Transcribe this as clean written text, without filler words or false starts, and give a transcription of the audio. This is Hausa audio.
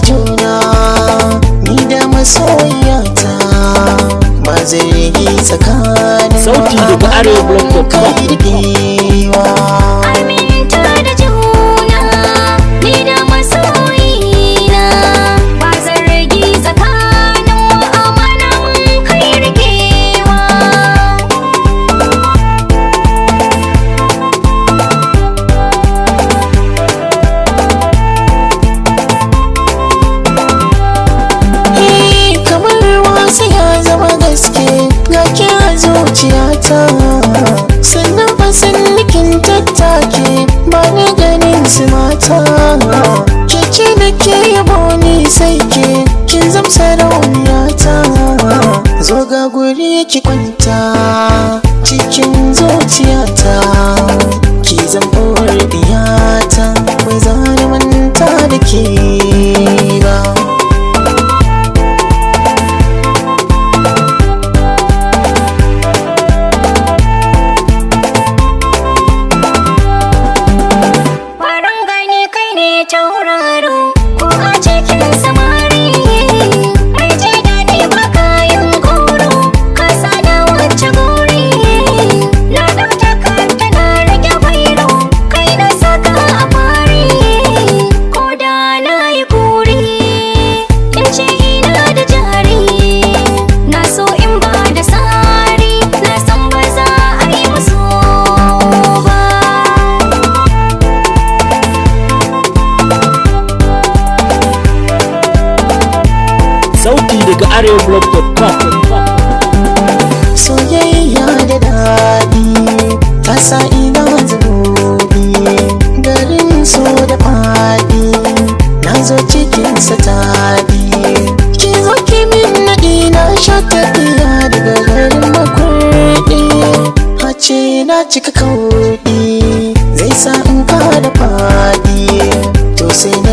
juna ni da masoyiyata ba zargi tsakanin sauti daga arewablog.com. Aminta da juna ni da masoyina ba zargi tsakanin amanan kai rikewa. Kamar wasu ya zama gaske ga kira zuciyata sannan fasan nikin tattake ba ni ganin su mata keke da ke yabo ni sai kin zam sarauniyata zo ga guri ki kwanta cikin zuciyata ki zam uwar diyata bai zani manta da ke ba. Tauraro ko a cikin samari mai ji daɗi ba kayan goro ka sada wacce gori na ɗauta kanta na rage bairo kai na saka a fari ko da na yi buri in ce ina da jari na so in ba da sari na san ba za a yi musu ba. sauti daga arewablog.com. Soyayya da daɗi ta sa ina zubi garin so da faɗi na zo cikin sa taɗi ki zo ki min naɗi na sha tafiya daga garin makurɗi hace na cika kauɗi zai sa in kada faɗi to sai na